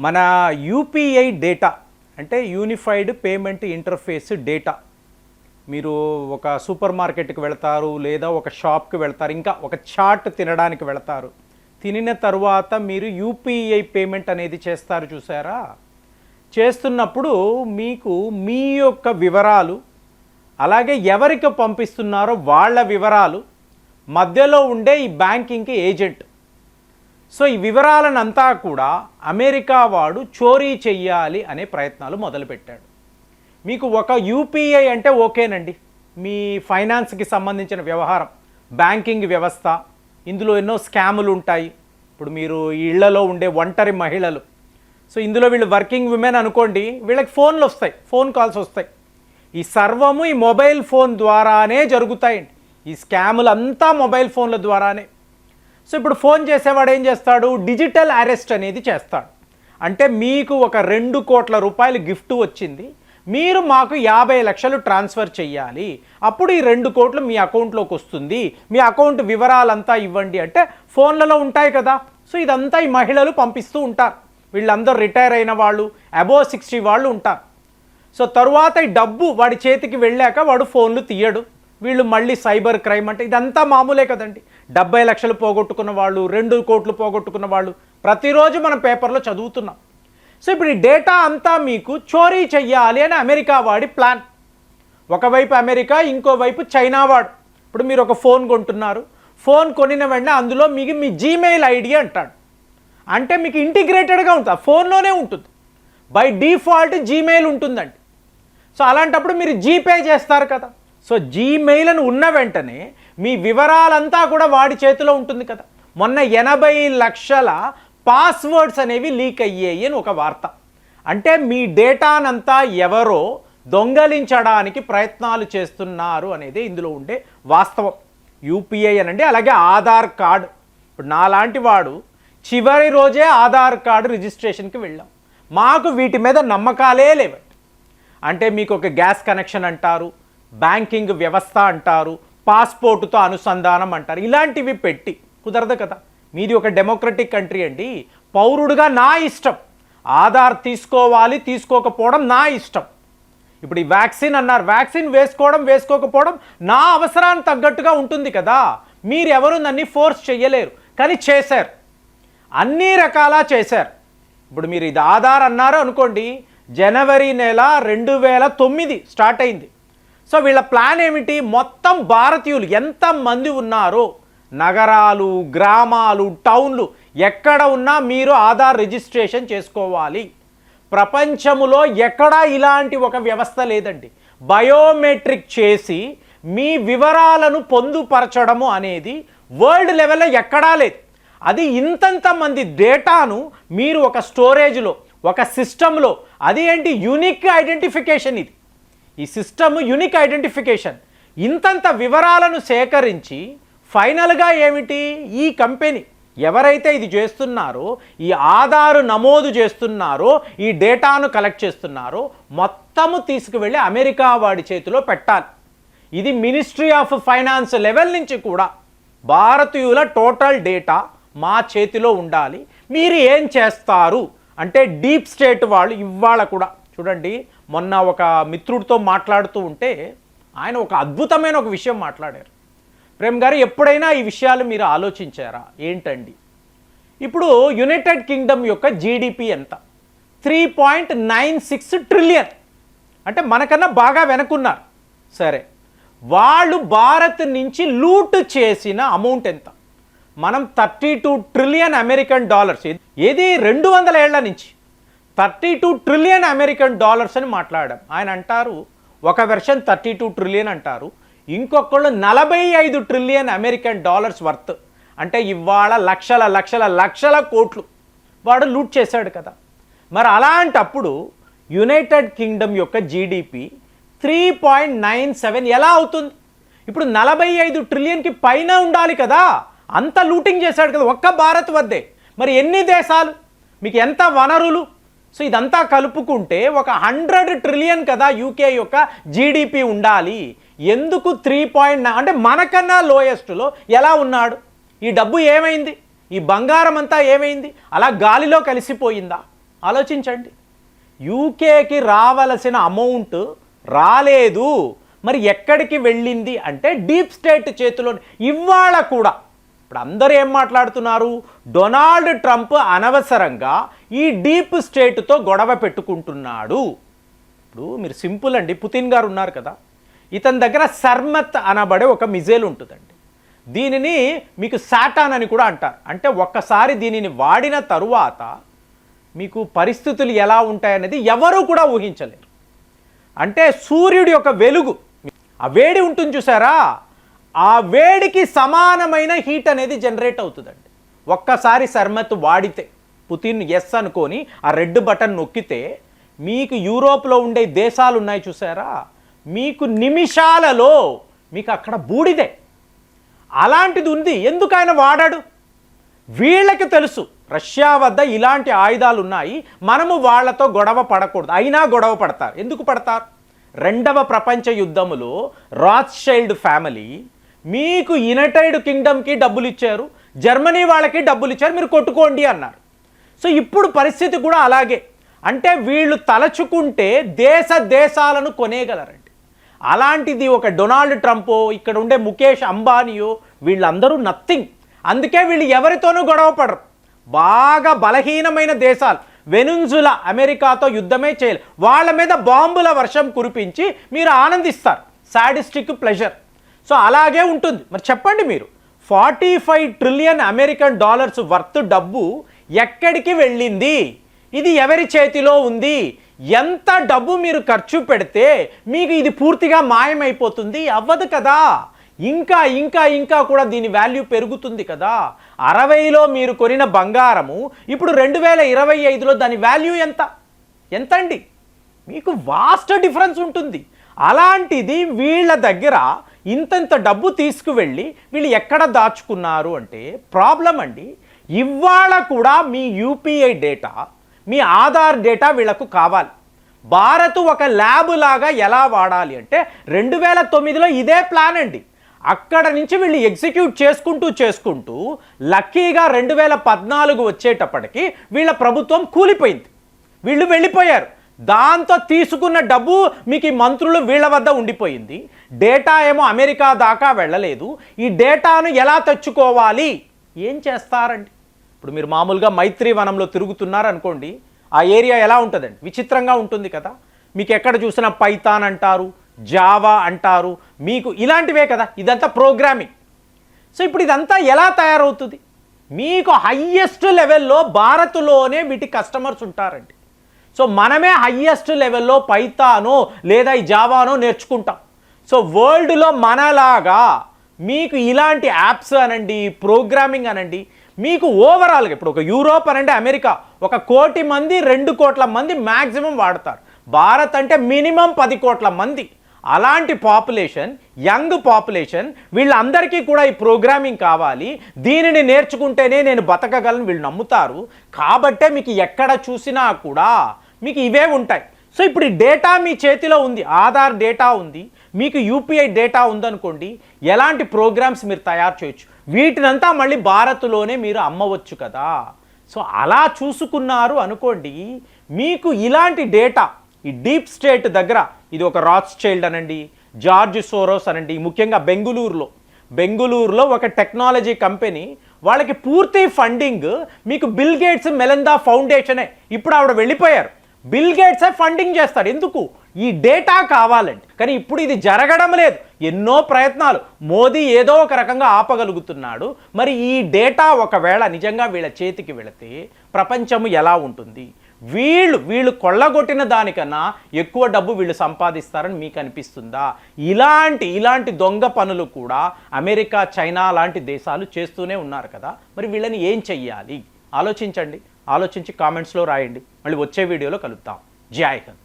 మన UPI data అంటే unified payment interface data. మీరు ఒక సూపర్ మార్కెట్కి వెళ్తారు, లేదా ఒక షాప్కి వెళ్తారు, ఇంకా ఒక చాట్ తినడానికి వెళ్తారు. తినిన తర్వాత మీరు యూపీఐ పేమెంట్ అనేది చేస్తారు చూసారా? చేస్తున్నప్పుడు మీకు మీ యొక్క వివరాలు, అలాగే ఎవరికి పంపిస్తున్నారో వాళ్ళ వివరాలు, మధ్యలో ఉండే ఈ బ్యాంకింగ్కి ఏజెంట్, సో ఈ వివరాలనంతా కూడా అమెరికా వాడు చోరీ చెయ్యాలి అనే ప్రయత్నాలు మొదలుపెట్టాడు. మీకు ఒక యూపీఐ అంటే ఓకేనండి, మీ ఫైనాన్స్కి సంబంధించిన వ్యవహారం, బ్యాంకింగ్ వ్యవస్థ, ఇందులో ఎన్నో స్కాములు ఉంటాయి. ఇప్పుడు మీరు ఇళ్లలో ఉండే ఒంటరి మహిళలు, సో ఇందులో వీళ్ళు వర్కింగ్ విమెన్ అనుకోండి, వీళ్ళకి ఫోన్లు వస్తాయి, ఫోన్ కాల్స్ వస్తాయి. ఈ సర్వము ఈ మొబైల్ ఫోన్ ద్వారానే జరుగుతాయండి. ఈ స్కాములు అంతా మొబైల్ ఫోన్ల ద్వారానే. సో ఇప్పుడు ఫోన్ చేసేవాడు ఏం చేస్తాడు? డిజిటల్ అరెస్ట్ అనేది చేస్తాడు. అంటే మీకు ఒక 2 కోట్ల రూపాయలు గిఫ్ట్ వచ్చింది, మీరు మాకు 50 లక్షలు ట్రాన్స్ఫర్ చెయ్యాలి, అప్పుడు ఈ 2 కోట్లు మీ అకౌంట్లోకి వస్తుంది, మీ అకౌంట్ వివరాలంతా ఇవ్వండి అంటే ఫోన్లలో ఉంటాయి కదా. సో ఇదంతా ఈ మహిళలు పంపిస్తూ ఉంటారు. వీళ్ళందరూ రిటైర్ అయిన వాళ్ళు, అబోవ్ 60 వాళ్ళు ఉంటారు. సో తరువాత ఈ డబ్బు వాడి చేతికి వెళ్ళాక వాడు ఫోన్లు తీయడు. వీళ్ళు మళ్ళీ సైబర్ క్రైమ్ అంటే ఇదంతా మామూలే కదండి. 70 లక్షలు పోగొట్టుకున్న వాళ్ళు, 2 కోట్లు పోగొట్టుకున్న వాళ్ళు ప్రతిరోజు మనం పేపర్లో చదువుతున్నాం. సో ఇప్పుడు ఈ డేటా అంతా మీకు చోరీ చెయ్యాలి అని అమెరికా వాడి ప్లాన్. ఒకవైపు అమెరికా, ఇంకోవైపు చైనా వాడు. ఇప్పుడు మీరు ఒక ఫోన్ కొంటున్నారు, ఫోన్ కొనిన వెంటనే అందులో మీకు మీ జీమెయిల్ ఐడి అంటాడు. అంటే మీకు ఇంటిగ్రేటెడ్గా ఉంటుంది, ఫోన్లోనే ఉంటుంది, బై డిఫాల్ట్ జీమెయిల్ ఉంటుందండి. సో అలాంటప్పుడు మీరు జీపే చేస్తారు కదా. సో జీమెయిల్ అని ఉన్న వెంటనే మీ వివరాలంతా కూడా వాడి చేతిలో ఉంటుంది కదా. మొన్న 80 లక్షల పాస్వర్డ్స్ అనేవి లీక్ అయ్యాయి అని ఒక వార్త. అంటే మీ డేటానంతా ఎవరో దొంగలించడానికి ప్రయత్నాలు చేస్తున్నారు అనేది ఇందులో ఉండే వాస్తవం. యూపీఐ అనండి, అలాగే ఆధార్ కార్డు. ఇప్పుడు నాలాంటి వాడు చివరి రోజే ఆధార్ కార్డు రిజిస్ట్రేషన్కి వెళ్ళాం. మాకు వీటి మీద నమ్మకాలే లేవండి. అంటే మీకు ఒక గ్యాస్ కనెక్షన్ అంటారు, బ్యాంకింగ్ వ్యవస్థ అంటారు, పాస్పోర్టుతో అనుసంధానం అంటారు. ఇలాంటివి పెట్టి కుదరదు కదా. మీది ఒక డెమోక్రటిక్ కంట్రీ అండి. పౌరుడుగా నా ఇష్టం, ఆధార్ తీసుకోవాలి తీసుకోకపోవడం నా ఇష్టం. ఇప్పుడు ఈ వ్యాక్సిన్ అన్నారు, వ్యాక్సిన్ వేసుకోవడం వేసుకోకపోవడం నా అవసరానికి తగ్గట్టుగా ఉంటుంది కదా. మీరెవరు నన్ను ఫోర్స్ చేయలేరు, కానీ చేశారు, అన్ని రకాలా చేశారు. ఇప్పుడు మీరు ఇది ఆధార్ అన్నారు అనుకోండి, జనవరి నెల 2009 స్టార్ట్ అయింది. సో వీళ్ళ ప్లాన్ ఏమిటి? మొత్తం భారతీయులు ఎంతమంది ఉన్నారో, నగరాలు, గ్రామాలు, టౌన్లు ఎక్కడ ఉన్నా మీరు ఆధార్ రిజిస్ట్రేషన్ చేసుకోవాలి. ప్రపంచములో ఎక్కడా ఇలాంటి ఒక వ్యవస్థ లేదండి. బయోమెట్రిక్ చేసి మీ వివరాలను పొందుపరచడము అనేది వరల్డ్ లెవెల్లో ఎక్కడా లేదు. అది ఇంతంత మంది డేటాను మీరు ఒక స్టోరేజ్లో, ఒక సిస్టంలో, అది ఏంటి యూనిక్ ఐడెంటిఫికేషన్. ఇది ఈ సిస్టమ్ యూనిక్ ఐడెంటిఫికేషన్. ఇంతంత వివరాలను సేకరించి ఫైనల్గా ఏమిటి, ఈ కంపెనీ ఎవరైతే ఇది చేస్తున్నారో, ఈ ఆధారు నమోదు చేస్తున్నారో, ఈ డేటాను కలెక్ట్ చేస్తున్నారో మొత్తము తీసుకువెళ్ళి అమెరికా వాడి చేతిలో పెట్టాలి. ఇది మినిస్ట్రీ ఆఫ్ ఫైనాన్స్ లెవెల్ నుంచి కూడా భారతీయుల టోటల్ డేటా మా చేతిలో ఉండాలి, మీరు ఏం చేస్తారు అంటే డీప్ స్టేట్ వాళ్ళు ఇవాళ కూడా చూడండి. మొన్న ఒక మిత్రుడితో మాట్లాడుతూ ఉంటే ఆయన ఒక అద్భుతమైన ఒక విషయం మాట్లాడారు. ప్రేమ్ గారు, ఎప్పుడైనా ఈ విషయాలు మీరు ఆలోచించారా? ఏంటండి, ఇప్పుడు యునైటెడ్ కింగ్డమ్ యొక్క జీడిపి ఎంత? 3.96 ట్రిలియన్. అంటే మనకన్నా బాగా వెనకున్నారు. సరే, వాళ్ళు భారత్ నుంచి లూట్ చేసిన అమౌంట్ ఎంత? మనం 32 ట్రిలియన్ అమెరికన్ డాలర్స్. ఏది 200 ఏళ్ల నుంచి 32 ట్రిలియన్ అమెరికన్ డాలర్స్ అని మాట్లాడాం. ఆయన అంటారు, ఒక వెర్షన్ 32 ట్రిలియన్ అంటారు, ఇంకొకళ్ళు 45 ట్రిలియన్ అమెరికన్ డాలర్స్ వర్త్. అంటే ఇవాళ లక్షల లక్షల లక్షల కోట్లు వాడు లూట్ చేశాడు కదా. మరి అలాంటప్పుడు యునైటెడ్ కింగ్డమ్ యొక్క జీడిపి 3.97 ఎలా అవుతుంది? ఇప్పుడు 45 ట్రిలియన్కి పైన ఉండాలి కదా. అంత లూటింగ్ చేశాడు కదా ఒక్క భారత్ వద్దే. మరి ఎన్ని దేశాలు, మీకు ఎంత వనరులు? సో ఇదంతా కలుపుకుంటే ఒక 100 ట్రిలియన్ కదా యూకే యొక్క జీడిపి ఉండాలి. ఎందుకు 3.9 అంటే మనకన్నా లోయెస్ట్లో ఎలా ఉన్నాడు? ఈ డబ్బు ఏమైంది? ఈ బంగారం అంతా ఏమైంది? అలా గాలిలో కలిసిపోయిందా? ఆలోచించండి. యూకేకి రావలసిన అమౌంట్ రాలేదు, మరి ఎక్కడికి వెళ్ళింది అంటే డీప్ స్టేట్ చేతిలో. ఇవాళ కూడా ఇప్పుడు అందరూ ఏం మాట్లాడుతున్నారు, డొనాల్డ్ ట్రంప్ అనవసరంగా ఈ డీప్ స్టేట్తో గొడవ పెట్టుకుంటున్నాడు. ఇప్పుడు మీరు సింపుల్ అండి, పుతిన్ గారు ఉన్నారు కదా, ఇతని దగ్గర సర్మత్ అనబడే ఒక మిజైల్ ఉంటుందండి. దీనిని మీకు సాటాన్ అని కూడా అంటారు. అంటే ఒక్కసారి దీనిని వాడిన తరువాత మీకు పరిస్థితులు ఎలా ఉంటాయనేది ఎవరూ కూడా ఊహించలేరు. అంటే సూర్యుడి యొక్క వెలుగు, ఆ వేడి ఉంటుంది చూసారా, ఆ వేడికి సమానమైన హీట్ అనేది జనరేట్ అవుతుందండి. ఒక్కసారి సర్మత్ వాడితే, పుతిన్ ఎస్ అనుకొని ఆ రెడ్ బటన్ నొక్కితే మీకు యూరోప్లో ఉండే దేశాలు ఉన్నాయి చూసారా, మీకు నిమిషాలలో మీకు అక్కడ బూడిదే. అలాంటిది ఉంది. ఎందుకు ఆయన వాడాడు? వీళ్ళకి తెలుసు రష్యా వద్ద ఇలాంటి ఆయుధాలు ఉన్నాయి, మనము వాళ్ళతో గొడవ పడకూడదు. అయినా గొడవ పడతారు. ఎందుకు పడతారు? రెండవ ప్రపంచ యుద్ధములో రాత్స్చైల్డ్ ఫ్యామిలీ మీకు యునైటెడ్ కింగ్డమ్కి డబ్బులు ఇచ్చారు, జర్మనీ వాళ్ళకి డబ్బులు ఇచ్చారు, మీరు కొట్టుకోండి అన్నారు. సో ఇప్పుడు పరిస్థితి కూడా అలాగే. అంటే వీళ్ళు తలచుకుంటే దేశాలను కొనేయగలరండి. అలాంటిది ఒక డొనాల్డ్ ట్రంపో, ఇక్కడ ఉండే ముఖేష్ అంబానీయో, వీళ్ళందరూ నథింగ్. అందుకే వీళ్ళు ఎవరితోనూ గొడవ పడరు. బాగా బలహీనమైన దేశాలు, వెనుజులా అమెరికాతో యుద్ధమే చేయలేదు, వాళ్ళ మీద బాంబుల వర్షం కురిపించి మీరు ఆనందిస్తారు. Sadistic pleasure. సో అలాగే ఉంటుంది. మరి చెప్పండి మీరు, 45 ట్రిలియన్ అమెరికన్ డాలర్స్ వర్త్ డబ్బు ఎక్కడికి వెళ్ళింది? ఇది ఎవరి చేతిలో ఉంది? ఎంత డబ్బు మీరు ఖర్చు పెడితే మీకు ఇది పూర్తిగా మాయమైపోతుంది? అవ్వదు కదా. ఇంకా ఇంకా ఇంకా కూడా దీని వాల్యూ పెరుగుతుంది కదా. 60లో మీరు కొనిన బంగారము ఇప్పుడు 2025లో దాని వాల్యూ ఎంత అండి? మీకు వాస్ట్ డిఫరెన్స్ ఉంటుంది. అలాంటిది వీళ్ళ దగ్గర ఇంతంత డబ్బు తీసుకువెళ్ళి వీళ్ళు ఎక్కడ దాచుకున్నారు అంటే ప్రాబ్లం అండి. ఇవాళ కూడా మీ యూపీఐ డేటా, మీ ఆధార్ డేటా వీళ్ళకు కావాలి. భారత్ ఒక ల్యాబ్ లాగా ఎలా వాడాలి అంటే 2009లో ఇదే ప్లాన్ అండి. అక్కడ నుంచి వీళ్ళు ఎగ్జిక్యూట్ చేసుకుంటూ లక్కీగా 2014 వచ్చేటప్పటికి వీళ్ళ ప్రభుత్వం కూలిపోయింది, వీళ్ళు వెళ్ళిపోయారు. దాంతో తీసుకున్న డబ్బు మీకు ఈ మంత్రులు వీళ్ళ వద్ద ఉండిపోయింది. డేటా ఏమో అమెరికా దాకా వెళ్ళలేదు. ఈ డేటాను ఎలా తెచ్చుకోవాలి? ఏం చేస్తారండి? ఇప్పుడు మీరు మామూలుగా మైత్రి వనంలో తిరుగుతున్నారు అనుకోండి, ఆ ఏరియా ఎలా ఉంటుందండి? విచిత్రంగా ఉంటుంది కదా. మీకు ఎక్కడ చూసినా పైథాన్ అంటారు, జావా అంటారు, మీకు ఇలాంటివే కదా. ఇదంతా ప్రోగ్రామింగ్. సో ఇప్పుడు ఇదంతా ఎలా తయారవుతుంది? మీకు హయ్యెస్ట్ లెవెల్లో భారత్లోనే వీటి కస్టమర్స్ ఉంటారండి. సో మనమే హయ్యెస్ట్ లెవెల్లో పైథానో లేదా ఈ జావానో నేర్చుకుంటాం. సో వరల్డ్లో మనలాగా మీకు ఇలాంటి యాప్స్ అనండి, ప్రోగ్రామింగ్ అనండి, మీకు ఓవరాల్గా ఇప్పుడు ఒక యూరోప్ అనండి, అమెరికా 1 కోటి మంది 2 కోట్ల మంది మ్యాక్సిమం వాడతారు. భారత్ అంటే మినిమం 10 కోట్ల మంది. అలాంటి పాపులేషన్, యంగ్ పాపులేషన్, వీళ్ళందరికీ కూడా ఈ ప్రోగ్రామింగ్ కావాలి. దీనిని నేర్చుకుంటేనే నేను బతకగలను వీళ్ళు నమ్ముతారు. కాబట్టే మీకు ఎక్కడ చూసినా కూడా మీకు ఇవే ఉంటాయి. సో ఇప్పుడు ఈ డేటా మీ చేతిలో ఉంది, ఆధార్ డేటా ఉంది, మీకు యూపీఐ డేటా ఉందనుకోండి, ఎలాంటి ప్రోగ్రామ్స్ మీరు తయారు చేయొచ్చు. వీటినంతా మళ్ళీ భారత్లోనే మీరు అమ్మవచ్చు కదా. సో అలా చూసుకున్నారు అనుకోండి, మీకు ఇలాంటి డేటా ఈ డీప్ స్టేట్ దగ్గర, ఇది ఒక రాత్స్చైల్డ్ అనండి, జార్జ్ సోరోస్ అనండి, ముఖ్యంగా బెంగుళూరులో ఒక టెక్నాలజీ కంపెనీ, వాళ్ళకి పూర్తి ఫండింగ్ మీకు బిల్ గేట్స్ మెలందా ఫౌండేషనే. ఇప్పుడు ఆవిడ వెళ్ళిపోయారు. బిల్ గేట్సే ఫండింగ్ చేస్తాడు. ఎందుకు? ఈ డేటా కావాలండి. కానీ ఇప్పుడు ఇది జరగడం లేదు. ఎన్నో ప్రయత్నాలు, మోదీ ఏదో ఒక రకంగా ఆపగలుగుతున్నాడు. మరి ఈ డేటా ఒకవేళ నిజంగా వీళ్ళ చేతికి వెళితే ప్రపంచము ఎలా ఉంటుంది? వీళ్ళు కొల్లగొట్టిన దానికన్నా ఎక్కువ డబ్బు వీళ్ళు సంపాదిస్తారని మీకు అనిపిస్తుందా? ఇలాంటి దొంగ పనులు కూడా అమెరికా, చైనా లాంటి దేశాలు చేస్తూనే ఉన్నారు కదా. మరి వీళ్ళని ఏం చెయ్యాలి? ఆలోచించండి. ఆలోచించి కామెంట్స్లో రాయండి. మళ్ళీ వచ్చే వీడియోలో కలుద్దాం. జై హింద్.